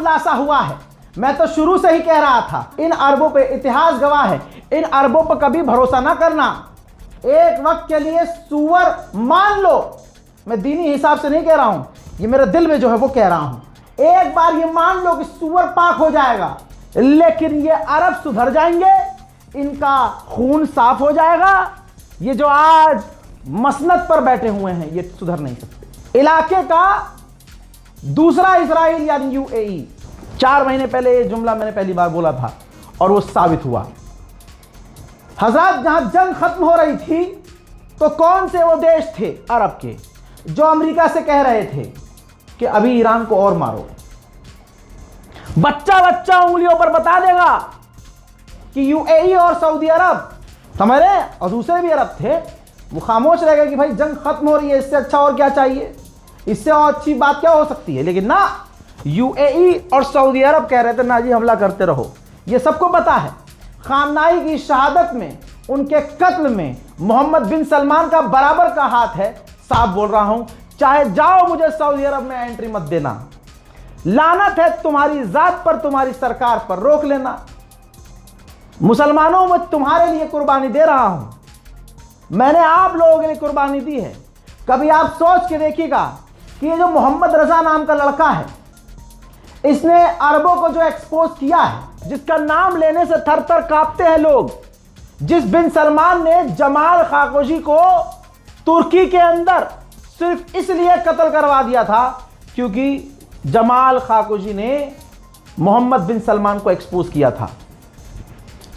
खुलासा हुआ है। मैं तो शुरू से ही कह रहा था, इन अरबों पे इतिहास गवाह है, इन अरबों पर कभी भरोसा ना करना। एक वक्त के लिए सुअर मान लो, मैं दीनी हिसाब से नहीं कह रहा हूं, ये मेरे दिल में जो है वो कह रहा हूं। एक बार ये मान लो कि सुअर पाक हो जाएगा, लेकिन ये अरब सुधर जाएंगे, इनका खून साफ हो जाएगा। ये जो आज मसनद पर बैठे हुए हैं ये सुधर नहीं सकते। इलाके का दूसरा इजराइल यानी यूएई, 4 महीने पहले ये जुमला मैंने पहली बार बोला था और वो साबित हुआ। हजरत जहां जंग खत्म हो रही थी तो कौन से वो देश थे अरब के जो अमेरिका से कह रहे थे कि अभी ईरान को और मारो। बच्चा बच्चा उंगलियों पर बता देगा कि यूएई और सऊदी अरब समझ रहे, और दूसरे भी अरब थे, वो खामोश रह गए कि भाई जंग खत्म हो रही है, इससे अच्छा और क्या चाहिए, इससे और अच्छी बात क्या हो सकती है। लेकिन ना, यूएई और सऊदी अरब कह रहे थे ना जी हमला करते रहो। ये सबको पता है खामनाई की शहादत में, उनके कत्ल में मोहम्मद बिन सलमान का बराबर का हाथ है। साफ बोल रहा हूं, चाहे जाओ मुझे सऊदी अरब में एंट्री मत देना, लानत है तुम्हारी जात पर, तुम्हारी सरकार पर, रोक लेना। मुसलमानों में तुम्हारे लिए कुर्बानी दे रहा हूं, मैंने आप लोगों के लिए कुर्बानी दी है। कभी आप सोच के देखिएगा कि ये जो मोहम्मद रजा नाम का लड़का है, इसने अरबों को जो एक्सपोज किया है, जिसका नाम लेने से थर थर कांपते हैं लोग, जिस बिन सलमान ने जमाल खाशोगी को तुर्की के अंदर सिर्फ इसलिए कत्ल करवा दिया था क्योंकि जमाल खाशोगी ने मोहम्मद बिन सलमान को एक्सपोज किया था।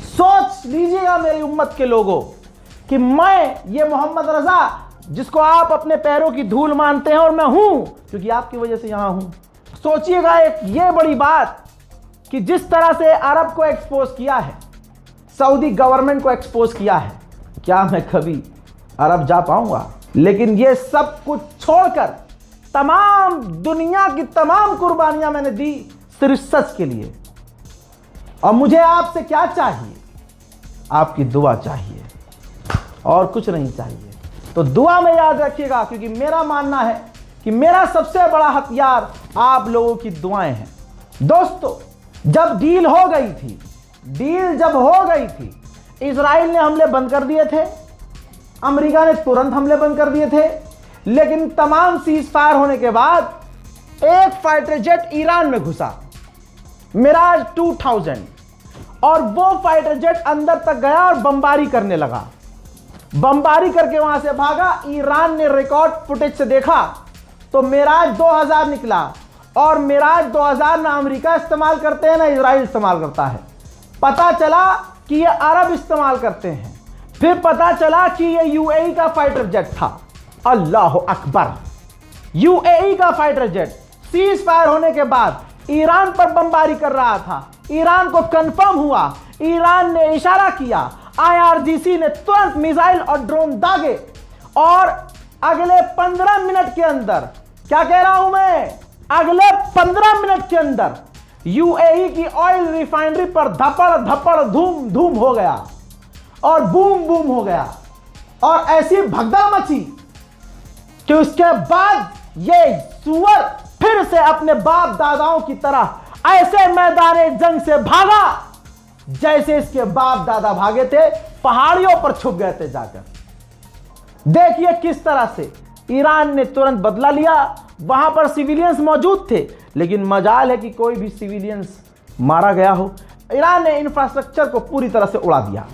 सोच लीजिएगा मेरी उम्मत के लोगों कि मैं ये मोहम्मद रजा जिसको आप अपने पैरों की धूल मानते हैं, और मैं हूं क्योंकि आपकी वजह से यहां हूं। सोचिएगा एक ये बड़ी बात कि जिस तरह से अरब को एक्सपोज किया है, सऊदी गवर्नमेंट को एक्सपोज किया है, क्या मैं कभी अरब जा पाऊंगा? लेकिन ये सब कुछ छोड़कर तमाम दुनिया की तमाम कुर्बानियां मैंने दी सिर्फ सच के लिए। और मुझे आपसे क्या चाहिए? आपकी दुआ चाहिए और कुछ नहीं चाहिए। तो दुआ में याद रखिएगा, क्योंकि मेरा मानना है कि मेरा सबसे बड़ा हथियार आप लोगों की दुआएं हैं। दोस्तों, जब डील हो गई थी, इजराइल ने हमले बंद कर दिए थे, अमेरिका ने तुरंत हमले बंद कर दिए थे, लेकिन तमाम सीज फायर होने के बाद एक फाइटर जेट ईरान में घुसा, मिराज 2000, और वो फाइटर जेट अंदर तक गया और बमबारी करने लगा। बमबारी करके वहां से भागा। ईरान ने रिकॉर्ड फुटेज से देखा तो मिराज 2000 निकला, और मिराज 2000 ना अमेरिका इस्तेमाल करते हैं ना इजराइल इस्तेमाल करता है। पता चला कि ये अरब इस्तेमाल करते हैं। फिर पता चला कि ये यूएई का फाइटर जेट था। अल्लाह अकबर, यूएई का फाइटर जेट सीज फायर होने के बाद ईरान पर बमबारी कर रहा था। ईरान को कंफर्म हुआ, ईरान ने इशारा किया, आईआरजीसी ने तुरंत मिसाइल और ड्रोन दागे, और अगले 15 मिनट के अंदर, क्या कह रहा हूं मैं, अगले 15 मिनट के अंदर यूएई की ऑयल रिफाइनरी पर धपड़ धपड़ धूम धूम हो गया और बूम बूम हो गया, और ऐसी भगदड़ मची कि उसके बाद ये सुअर फिर से अपने बाप दादाओं की तरह ऐसे मैदान जंग से भागा जैसे इसके बाप दादा भागे थे, पहाड़ियों पर छुप गए थे जाकर। देखिए किस तरह से ईरान ने तुरंत बदला लिया। वहां पर सिविलियंस मौजूद थे, लेकिन मजाल है कि कोई भी सिविलियंस मारा गया हो। ईरान ने इंफ्रास्ट्रक्चर को पूरी तरह से उड़ा दिया।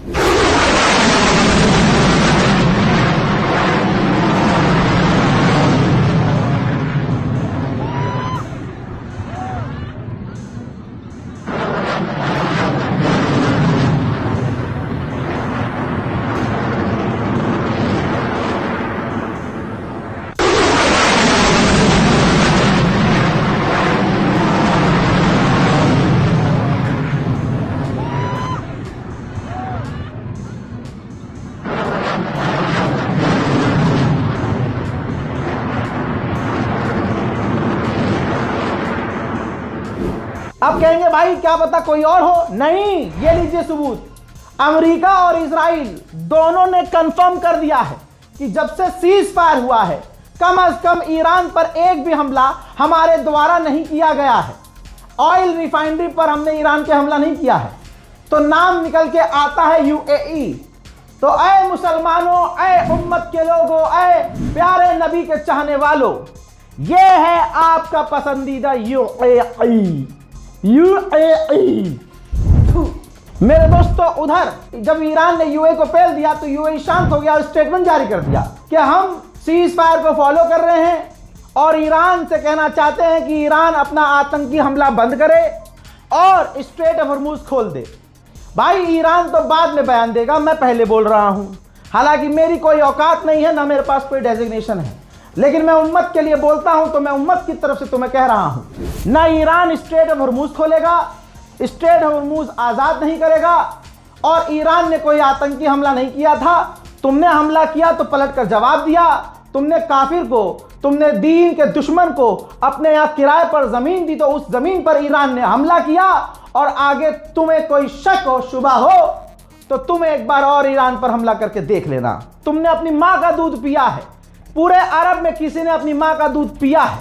अब कहेंगे भाई क्या पता कोई और हो। नहीं, ये लीजिए सबूत। अमेरिका और इजराइल दोनों ने कंफर्म कर दिया है कि जब से सीज फायर हुआ है, कम से कम ईरान पर एक भी हमला हमारे द्वारा नहीं किया गया है। ऑयल रिफाइनरी पर हमने ईरान के हमला नहीं किया है, तो नाम निकल के आता है यूएई। तो ऐ मुसलमानों, ऐ उम्मत के लोगों, ऐ प्यारे नबी के चाहने वालों, ये है आपका पसंदीदा यूएई। यूएई मेरे दोस्तों, उधर जब ईरान ने यूएई को पेल दिया तो यूएई शांत हो गया और स्टेटमेंट जारी कर दिया कि हम सीज फायर को फॉलो कर रहे हैं और ईरान से कहना चाहते हैं कि ईरान अपना आतंकी हमला बंद करे और स्ट्रेट ऑफ हॉर्मुज खोल दे। भाई ईरान तो बाद में बयान देगा, मैं पहले बोल रहा हूं। हालांकि मेरी कोई औकात नहीं है, ना मेरे पास कोई डेजिग्नेशन है, लेकिन मैं उम्मत के लिए बोलता हूं, तो मैं उम्मत की तरफ से तुम्हें कह रहा हूं, ना ईरान स्ट्रेट ऑफ हॉर्मुज खोलेगा, स्ट्रेट ऑफ हॉर्मुज आजाद नहीं करेगा। और ईरान ने कोई आतंकी हमला नहीं किया था, तुमने हमला किया तो पलट कर जवाब दिया। तुमने काफिर को, तुमने दीन के दुश्मन को अपने यहां किराए पर जमीन दी, तो उस जमीन पर ईरान ने हमला किया। और आगे तुम्हें कोई शक हो, शुबा हो, तो तुम एक बार और ईरान पर हमला करके देख लेना। तुमने अपनी मां का दूध पिया है, पूरे अरब में किसी ने अपनी मां का दूध पिया है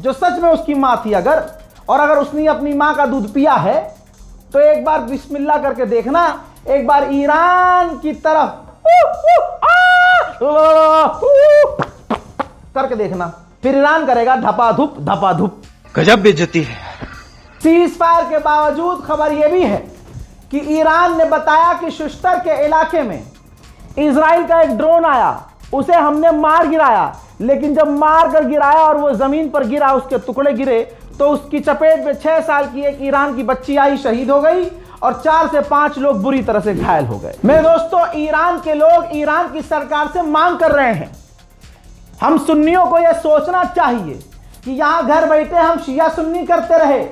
जो सच में उसकी मां थी अगर, और अगर उसने अपनी मां का दूध पिया है तो एक बार बिस्मिल्लाह करके देखना, एक बार ईरान की तरफ करके देखना, फिर ईरान करेगा धपाधुप धपाधुप। गजब बेइज्जती है। सीज फायर के बावजूद खबर यह भी है कि ईरान ने बताया कि शुश्तर के इलाके में इजराइल का एक ड्रोन आया, उसे हमने मार गिराया, लेकिन जब मार कर गिराया और वो जमीन पर गिरा, उसके टुकड़े गिरे, तो उसकी चपेट में 6 साल की एक ईरान की बच्ची आई, शहीद हो गई, और 4 से 5 लोग बुरी तरह से घायल हो गए। मेरे दोस्तों, ईरान के लोग ईरान की सरकार से मांग कर रहे हैं, हम सुन्नियों को यह सोचना चाहिए कि यहां घर बैठे हम शिया सुन्नी करते रहे,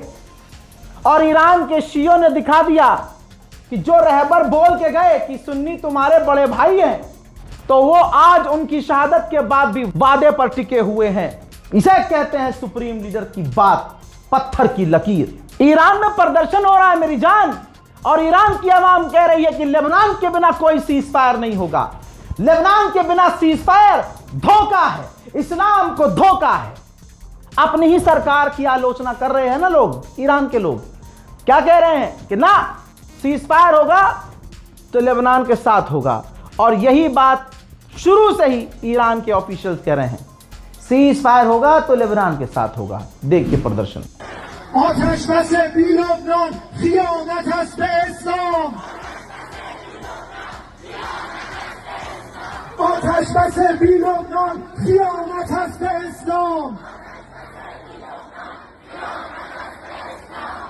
और ईरान के शियों ने दिखा दिया कि जो रहबर बोल के गए कि सुन्नी तुम्हारे बड़े भाई हैं, तो वो आज उनकी शहादत के बाद भी वादे पर टिके हुए हैं। इसे कहते हैं सुप्रीम लीडर की बात, पत्थर की लकीर। ईरान में प्रदर्शन हो रहा है मेरी जान, और ईरान की आवाम कह रही है कि लेबनान के बिना कोई सीज फायर नहीं होगा। लेबनान के बिना सीज फायर धोखा है, इस्लाम को धोखा है। अपनी ही सरकार की आलोचना कर रहे हैं ना लोग, ईरान के लोग क्या कह रहे हैं कि ना सीज फायर होगा तो लेबनान के साथ होगा, और यही बात शुरू से ही ईरान के ऑफिशियल्स कह रहे हैं, सीज फायर होगा तो लेबनान के साथ होगा। देखिए प्रदर्शन।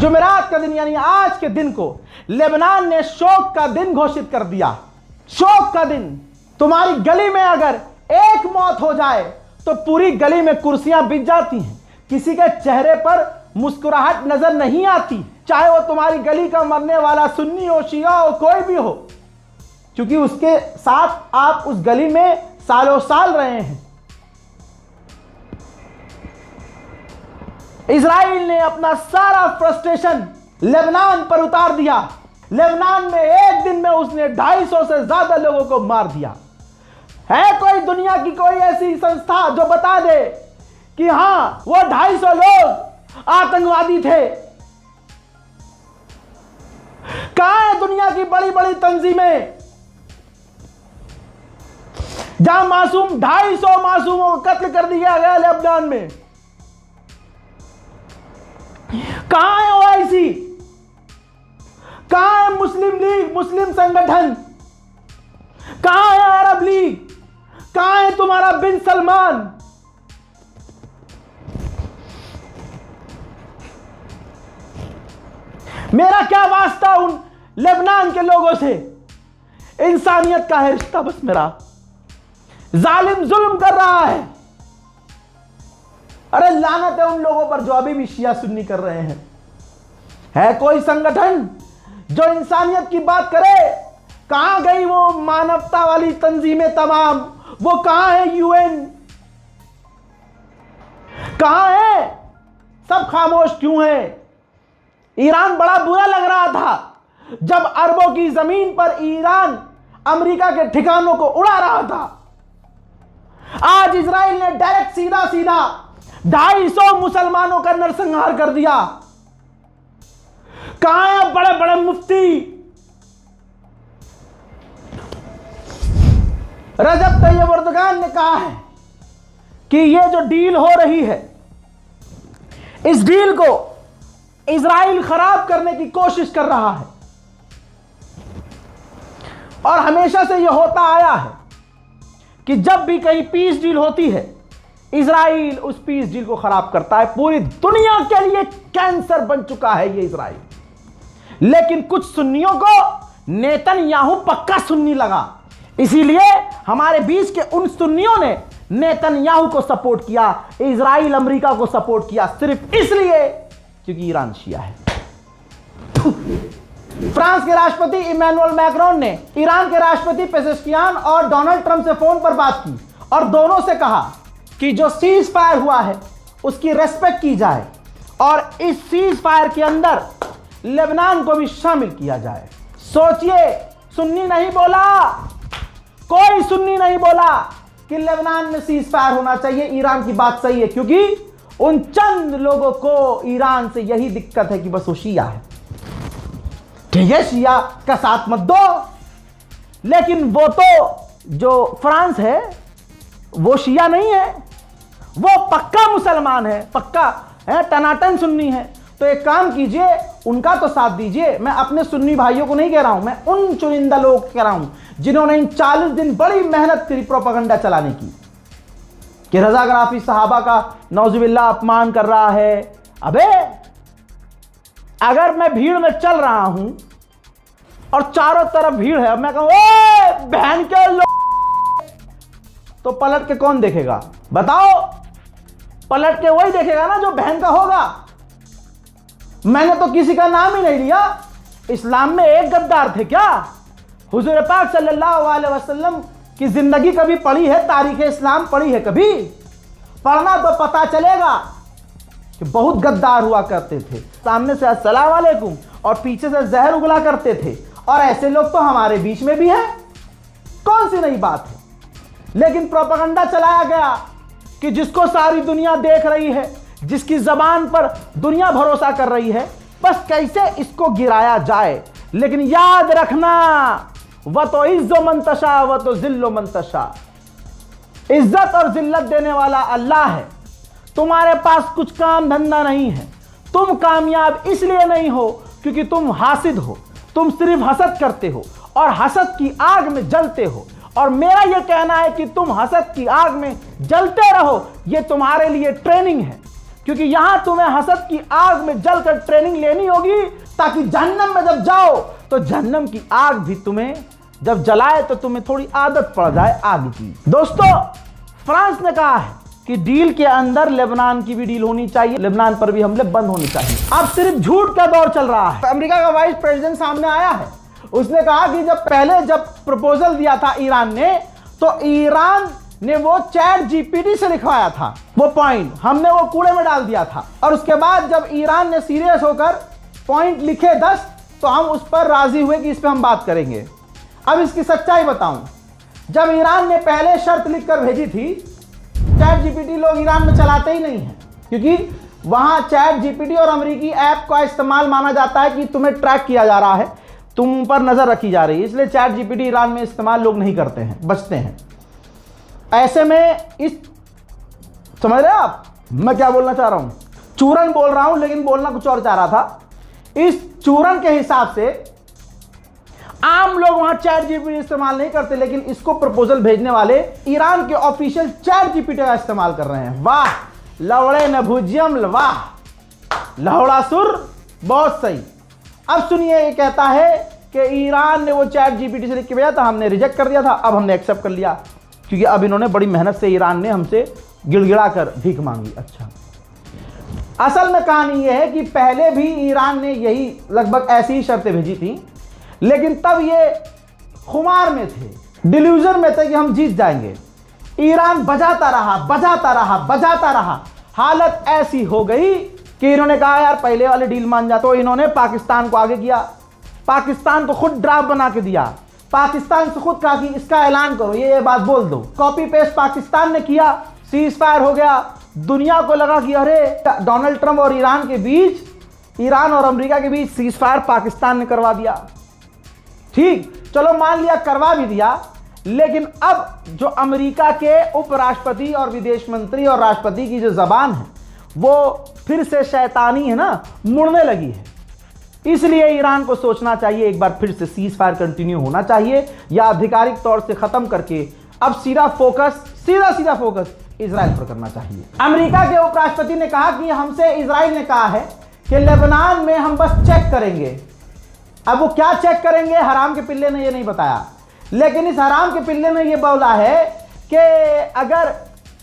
जुमेरात का दिन यानी आज के दिन को लेबनान ने शोक का दिन घोषित कर दिया। शोक का दिन, तुम्हारी गली में अगर एक मौत हो जाए तो पूरी गली में कुर्सियां बिछ जाती हैं, किसी के चेहरे पर मुस्कुराहट नजर नहीं आती, चाहे वो तुम्हारी गली का मरने वाला सुन्नी हो, शिया हो, कोई भी हो, क्योंकि उसके साथ आप उस गली में सालों साल रहे हैं। इजराइल ने अपना सारा फ्रस्ट्रेशन लेबनान पर उतार दिया। लेबनान में एक दिन में उसने 250 से ज्यादा लोगों को मार दिया। है कोई दुनिया की कोई ऐसी संस्था जो बता दे कि हां वो 250 लोग आतंकवादी थे? कहां है दुनिया की बड़ी बड़ी तंजीमें जहां मासूम 250 मासूमों को कत्ल कर दिया गया लेबनान में? कहां है ओआईसी? कहां है मुस्लिम लीग, मुस्लिम संगठन? कहां है अरब लीग? कहां है तुम्हारा बिन सलमान? मेरा क्या वास्ता उन लेबनान के लोगों से? इंसानियत का है रिश्ता बस मेरा। जालिम जुल्म कर रहा है। अरे लानत है उन लोगों पर जो अभी भी शिया सुन्नी कर रहे हैं। है कोई संगठन जो इंसानियत की बात करे? कहां गई वो मानवता वाली तंजीमें तमाम? वो कहां है यूएन? कहां है? सब खामोश क्यों है? ईरान बड़ा बुरा लग रहा था जब अरबों की जमीन पर ईरान अमेरिका के ठिकानों को उड़ा रहा था। आज इजराइल ने डायरेक्ट सीधा सीधा 250 मुसलमानों का नरसंहार कर दिया। कहां हैं बड़े बड़े मुफ्ती? रजब तैयब एर्दोगान ने कहा है कि ये जो डील हो रही है, इस डील को इजराइल खराब करने की कोशिश कर रहा है और हमेशा से यह होता आया है कि जब भी कहीं पीस डील होती है, इजराइल उस पीस डील को खराब करता है। पूरी दुनिया के लिए कैंसर बन चुका है ये इजराइल। लेकिन कुछ सुन्नियों को नेतन्याहू पक्का सुन्नी लगा, इसीलिए हमारे बीच के उन सुन्नियों ने नेतन्याहू को सपोर्ट किया, इजराइल अमेरिका को सपोर्ट किया, सिर्फ इसलिए क्योंकि ईरान शिया है। फ्रांस के राष्ट्रपति इमैनुअल मैक्रोन ने ईरान के राष्ट्रपति पेजेश्कियान और डोनाल्ड ट्रंप से फोन पर बात की और दोनों से कहा कि जो सीज फायर हुआ है उसकी रेस्पेक्ट की जाए और इस सीज फायर के अंदर लेबनान को भी शामिल किया जाए। सोचिए, सुन्नी नहीं बोला, कोई सुन्नी नहीं बोला कि लेबनान में सीज फायर होना चाहिए। ईरान की बात सही है क्योंकि उन चंद लोगों को ईरान से यही दिक्कत है कि बस वो शिया है। ठीक है, शिया का साथ मत दो, लेकिन वो तो जो फ्रांस है वो शिया नहीं है, वो पक्का मुसलमान है, पक्का है, टनाटन सुन्नी है। तो एक काम कीजिए, उनका तो साथ दीजिए। मैं अपने सुन्नी भाइयों को नहीं कह रहा हूं, मैं उन चुनिंदा लोगों को कह रहा हूं जिन्होंने इन 40 दिन बड़ी मेहनत करी प्रोपेगेंडा चलाने की कि रजा गराफी सहाबा का नौजुबिल्ला अपमान कर रहा है। अबे अगर मैं भीड़ में चल रहा हूं और चारों तरफ भीड़ है, मैं कहूं ए बहन के लोग, तो पलट के कौन देखेगा बताओ? पलट के वही देखेगा ना जो बहन का होगा। मैंने तो किसी का नाम ही नहीं लिया। इस्लाम में एक गद्दार थे क्या? हुजूर पाक सल्लल्लाहु अलैहि वसल्लम की जिंदगी कभी पढ़ी है? तारीख इस्लाम पढ़ी है कभी? पढ़ना तो पता चलेगा कि बहुत गद्दार हुआ करते थे। सामने से अस्सलाम वालेकुम और पीछे से जहर उगला करते थे, और ऐसे लोग तो हमारे बीच में भी हैं। कौन सी नई बात है? लेकिन प्रोपेगेंडा चलाया गया कि जिसको सारी दुनिया देख रही है, जिसकी जबान पर दुनिया भरोसा कर रही है, बस कैसे इसको गिराया जाए। लेकिन याद रखना, वह तो इज्जो मंतशा वह तो जिल्लो मंतशा, इज्जत और जिल्लत देने वाला अल्लाह है। तुम्हारे पास कुछ काम धंधा नहीं है, तुम कामयाब इसलिए नहीं हो क्योंकि तुम हासिद हो, तुम सिर्फ हसद करते हो और हसद की आग में जलते हो। और मेरा यह कहना है कि तुम हसद की आग में जलते रहो, यह तुम्हारे लिए ट्रेनिंग है, क्योंकि यहां तुम्हें हसद की आग में जलकर ट्रेनिंग लेनी होगी, ताकि जहन्नम में जब जाओ तो जहन्नम की आग भी तुम्हें जब जलाए तो तुम्हें थोड़ी आदत पड़ जाए आग की। दोस्तों, फ्रांस ने कहा है कि डील के अंदर लेबनान की भी डील होनी चाहिए, लेबनान पर भी हमले बंद होने चाहिए। अब सिर्फ झूठ का दौर चल रहा है। अमेरिका का वाइस प्रेसिडेंट सामने आया है, उसने कहा कि जब प्रपोजल दिया था ईरान ने, तो ईरान ने वो चैट जीपीटी से लिखवाया था, वो पॉइंट हमने वो कूड़े में डाल दिया था। और उसके बाद जब ईरान ने सीरियस होकर पॉइंट लिखे 10, तो हम उस पर राजी हुए कि इस पर हम बात करेंगे। अब इसकी सच्चाई बताऊं, जब ईरान ने पहले शर्त लिखकर भेजी थी, चैट जीपीटी लोग ईरान में चलाते ही नहीं है, क्योंकि वहां चैट जीपीटी और अमेरिकी ऐप का इस्तेमाल माना जाता है कि तुम्हें ट्रैक किया जा रहा है, तुम पर नजर रखी जा रही है, इसलिए चैट जीपीटी ईरान में इस्तेमाल लोग नहीं करते हैं, बचते हैं। ऐसे में इस समझ रहे आप मैं क्या बोलना चाह रहा हूं? चूरन बोल रहा हूं, लेकिन बोलना कुछ और चाह रहा था। इस चूरन के हिसाब से आम लोग वहां चैट जीपीटी इस्तेमाल नहीं करते, लेकिन इसको प्रपोजल भेजने वाले ईरान के ऑफिशियल चैट जीपीटी का इस्तेमाल कर रहे हैं। वाह लवड़े न भुजियम, वाह लहौड़ा सुर, बहुत सही। अब सुनिए, ये कहता है कि ईरान ने वो चैट जीपीटी से लिख के भेजा था, हमने रिजेक्ट कर दिया था, अब हमने एक्सेप्ट कर लिया, क्योंकि अब इन्होंने बड़ी मेहनत से, ईरान ने हमसे गिड़गिड़ा कर भीख मांगी। अच्छा, असल में कहानी यह है कि पहले भी ईरान ने यही लगभग ऐसी ही शर्तें भेजी थी, लेकिन तब ये खुमार में थे, डिल्यूजन में थे कि हम जीत जाएंगे। ईरान बजाता रहा, बजाता रहा, बजाता रहा, हालत ऐसी हो गई कि इन्होंने कहा यार पहले वाली डील मान जा, तो इन्होंने पाकिस्तान को आगे किया, पाकिस्तान को खुद ड्राफ्ट बना के दिया, पाकिस्तान से खुद कहा कि इसका ऐलान करो, ये बात बोल दो, कॉपी पेस्ट पाकिस्तान ने किया, सीज फायर हो गया। दुनिया को लगा कि अरे डोनाल्ड ट्रंप और ईरान के बीच, ईरान और अमेरिका के बीच सीज फायर पाकिस्तान ने करवा दिया। ठीक, चलो मान लिया करवा भी दिया, लेकिन अब जो अमेरिका के उपराष्ट्रपति और विदेश मंत्री और राष्ट्रपति की जो जबान है वो फिर से शैतानी है ना, मुड़ने लगी है। इसलिए ईरान को सोचना चाहिए एक बार फिर से सीज फायर कंटिन्यू होना चाहिए या आधिकारिक तौर से खत्म करके अब सीधा फोकस इजराइल पर करना चाहिए। अमेरिका के उपराष्ट्रपति ने कहा कि हमसे इजराइल ने कहा है कि लेबनान में हम बस चेक करेंगे। अब वो क्या चेक करेंगे, हराम के पिल्ले ने ये नहीं बताया, लेकिन इस हराम के पिल्ले ने ये बोला है कि अगर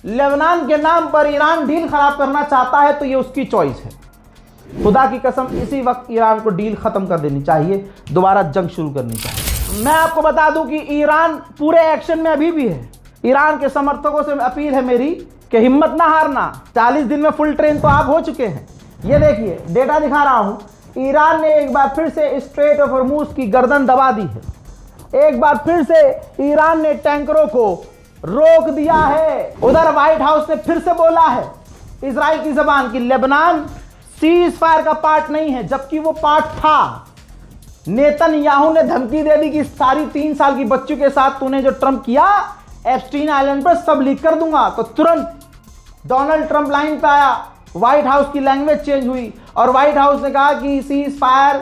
लेबनान के नाम पर ईरान डील खराब करना चाहता है तो ये उसकी चॉइस है। खुदा की कसम इसी वक्त ईरान को डील खत्म कर देनी चाहिए, दोबारा जंग शुरू करनी चाहिए। मैं आपको बता दूं कि ईरान पूरे एक्शन में अभी भी है। ईरान के समर्थकों से अपील है मेरी कि हिम्मत ना हारना। 40 दिन में फुल ट्रेन तो आप हो चुके हैं। ये देखिए डेटा दिखा रहा हूं, ईरान ने एक बार फिर से स्ट्रेट ऑफ हॉर्मुज की गर्दन दबा दी है। एक बार फिर से ईरान ने टैंकरों को रोक दिया है। उधर व्हाइट हाउस ने फिर से बोला है इजराइल की जबान की लेबनान सीज फायर का पार्ट नहीं है, जबकि वो पार्ट था। नेतन्याहू ने धमकी दे दी कि सारी 3 साल की बच्चों के साथ तूने जो ट्रंप किया एप्स्टीन आइलैंड पर सब लीक कर दूंगा। तो तुरंत डोनाल्ड ट्रंप लाइन पे आया, व्हाइट हाउस की लैंग्वेज चेंज हुई और व्हाइट हाउस ने कहा कि सीज फायर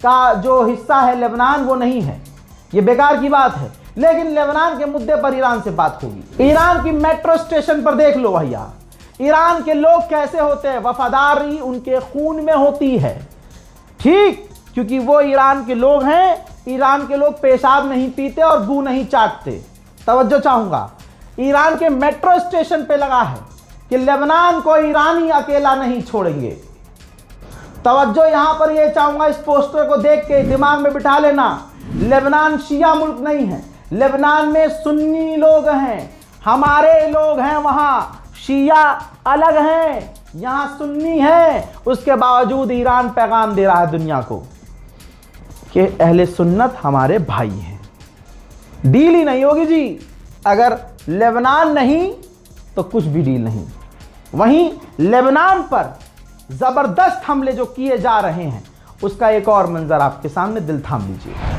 का जो हिस्सा है लेबनान वो नहीं है। ये बेकार की बात है, लेकिन लेबनान के मुद्दे पर ईरान से बात होगी। ईरान की मेट्रो स्टेशन पर देख लो भैया, ईरान के लोग कैसे होते हैं, वफादारी उनके खून में होती है। ठीक, क्योंकि वो ईरान के लोग हैं। ईरान के लोग पेशाब नहीं पीते और गू नहीं चाटते। तवज्जो चाहूंगा, ईरान के मेट्रो स्टेशन पे लगा है कि लेबनान को ईरानी अकेला नहीं छोड़ेंगे। तवज्जो यहां पर ये चाहूंगा, इस पोस्टर को देख के दिमाग में बिठा लेना, लेबनान शिया मुल्क नहीं है, लेबनान में सुन्नी लोग हैं, हमारे लोग हैं, वहां शिया अलग हैं, यहां सुन्नी है। उसके बावजूद ईरान पैगाम दे रहा है दुनिया को कि अहले सुन्नत हमारे भाई हैं। डील ही नहीं होगी जी, अगर लेबनान नहीं तो कुछ भी डील नहीं। वहीं लेबनान पर जबरदस्त हमले जो किए जा रहे हैं उसका एक और मंजर आपके सामने, दिल थाम लीजिए।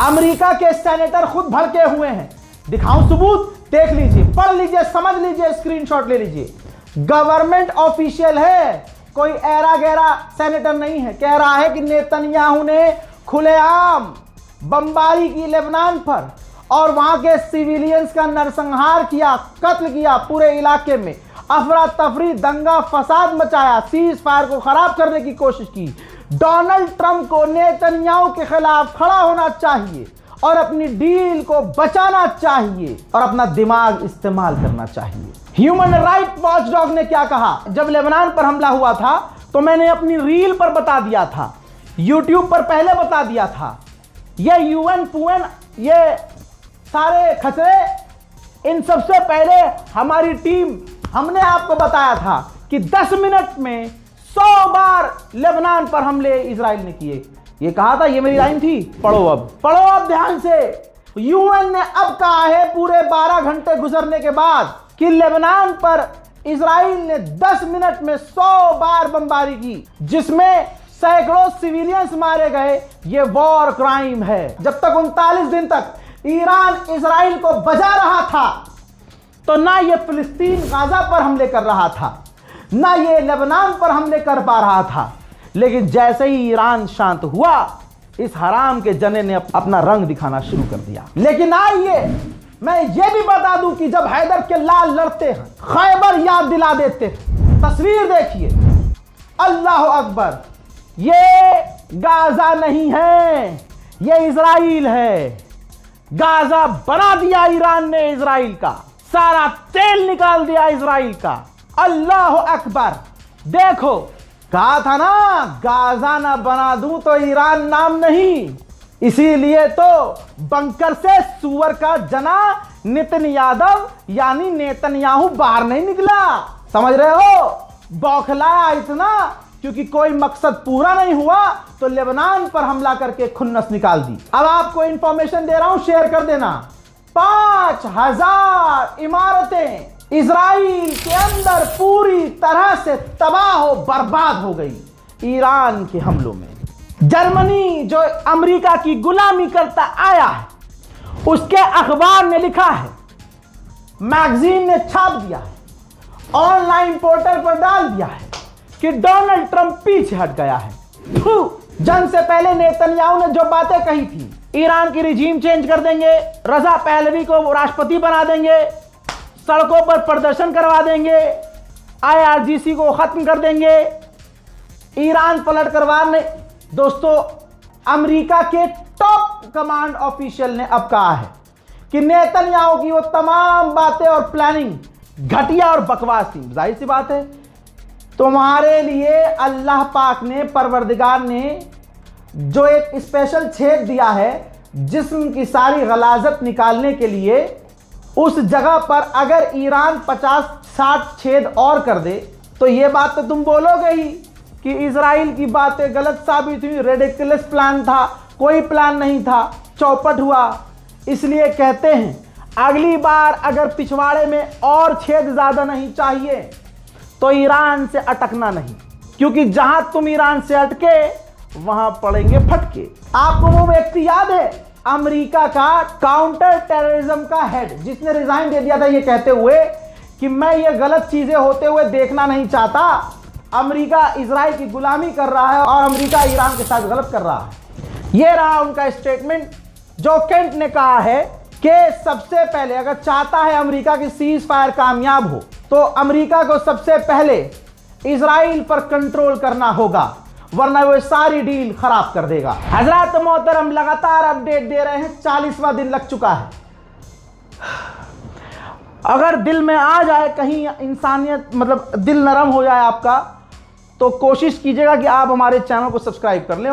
अमेरिका के सेनेटर खुद भड़के हुए हैं। दिखाऊं सबूत, देख लीजिए, पढ़ लीजिए, समझ लीजिए, स्क्रीनशॉट ले लीजिए। गवर्नमेंट ऑफिशियल है, कोई ऐरा गैरा सेनेटर नहीं है। कह रहा है कि नेतन्याहू ने खुलेआम बमबारी की लेबनान पर और वहां के सिविलियंस का नरसंहार किया, कत्ल किया, पूरे इलाके में अफरा तफरी, दंगा फसाद मचाया, सीज फायर को खराब करने की कोशिश की। डोनाल्ड ट्रंप को नेतन्याहू के खिलाफ खड़ा होना चाहिए और अपनी डील को बचाना चाहिए और अपना दिमाग इस्तेमाल करना चाहिए। ह्यूमन राइट वॉचडॉग ने क्या कहा, जब लेबनान पर हमला हुआ था तो मैंने अपनी रील पर बता दिया था, यूट्यूब पर पहले बता दिया था, ये यूएन पुएन, ये सारे खचरे, इन सबसे पहले हमारी टीम, हमने आपको बताया था कि 10 मिनट में 100 बार लेबनान पर हमले इजराइल ने किए। ये कहा था, ये मेरी लाइन थी। पढ़ो अब ध्यान से। यूएन ने अब कहा है पूरे 12 घंटे गुजरने के बाद कि लेबनान पर इजराइल ने 10 मिनट में 100 बार बमबारी की, जिसमें सैकड़ों सिविलियंस मारे गए। ये वॉर क्राइम है। जब तक 39 दिन तक ईरान इजराइल को बजा रहा था तो ना ये फिलिस्तीन गाजा पर हमले कर रहा था, ना ये लेबनान पर हमले कर पा रहा था। लेकिन जैसे ही ईरान शांत हुआ, इस हराम के जने ने अपना रंग दिखाना शुरू कर दिया। लेकिन आइए मैं ये भी बता दूं कि जब हैदर के लाल लड़ते हैं, खैबर याद दिला देते हैं। तस्वीर देखिए, अल्लाह अकबर, ये गाजा नहीं है, ये इजराइल है। गाजा बना दिया ईरान ने इजराइल का, सारा तेल निकाल दिया इजराइल का। अल्लाह अकबर। देखो, कहा था ना गाजा ना बना दूं तो ईरान नाम नहीं। इसीलिए तो बंकर से सुअर का जना नितिन यादव यानी नेतन्याहू बाहर नहीं निकला। समझ रहे हो? बौखलाया इतना क्योंकि कोई मकसद पूरा नहीं हुआ तो लेबनान पर हमला करके खुन्नस निकाल दी। अब आपको इंफॉर्मेशन दे रहा हूं, शेयर कर देना। 5000 इमारतें इजराइल के अंदर पूरी तरह से तबाह हो बर्बाद हो गई ईरान के हमलों में। जर्मनी जो अमेरिका की गुलामी करता आया है, उसके अखबार ने लिखा है, मैगजीन ने छाप दिया है, ऑनलाइन पोर्टल पर डाल दिया है कि डोनाल्ड ट्रंप पीछे हट गया है। जंग से पहले नेतन्याहू ने जो बातें कही थी, ईरान की रिजीम चेंज कर देंगे, रजा पहलवी को राष्ट्रपति बना देंगे, सड़कों पर प्रदर्शन करवा देंगे, IRGC को खत्म कर देंगे, ईरान पलट करवाने। दोस्तों, अमेरिका के टॉप कमांड ऑफिशियल ने अब कहा है कि नेतन्याहू की वो तमाम बातें और प्लानिंग घटिया और बकवास थी। जाहिर सी बात है, तुम्हारे लिए अल्लाह पाक ने, परवरदिगार ने जो एक स्पेशल छेद दिया है जिस्म की सारी गलाजत निकालने के लिए, उस जगह पर अगर ईरान 50-60 छेद और कर दे तो ये बात तो तुम बोलोगे ही कि इजराइल की बातें गलत साबित हुई, रेडिकुलस प्लान था, कोई प्लान नहीं था, चौपट हुआ। इसलिए कहते हैं अगली बार अगर पिछवाड़े में और छेद ज्यादा नहीं चाहिए तो ईरान से अटकना नहीं, क्योंकि जहां तुम ईरान से अटके वहां पड़ेंगे फटके। आपको वो व्यक्ति याद है, अमेरिका का काउंटर टेररिज्म का हेड, जिसने रिजाइन दे दिया था ये कहते हुए कि मैं ये गलत चीजें होते हुए देखना नहीं चाहता। अमेरिका इजराइल की गुलामी कर रहा है और अमेरिका ईरान के साथ गलत कर रहा है। ये रहा उनका स्टेटमेंट। जो केंट ने कहा है कि सबसे पहले अगर चाहता है अमेरिका की सीज फायर कामयाब हो तो अमेरिका को सबसे पहले इजराइल पर कंट्रोल करना होगा, वरना वो सारी डील खराब कर देगा। हजरत मोहतरम, लगातार अपडेट दे रहे हैं, 40वां दिन लग चुका है। अगर दिल में आ जाए कहीं इंसानियत, मतलब दिल नरम हो जाए आपका, तो कोशिश कीजिएगा कि आप हमारे चैनल को सब्सक्राइब कर लें।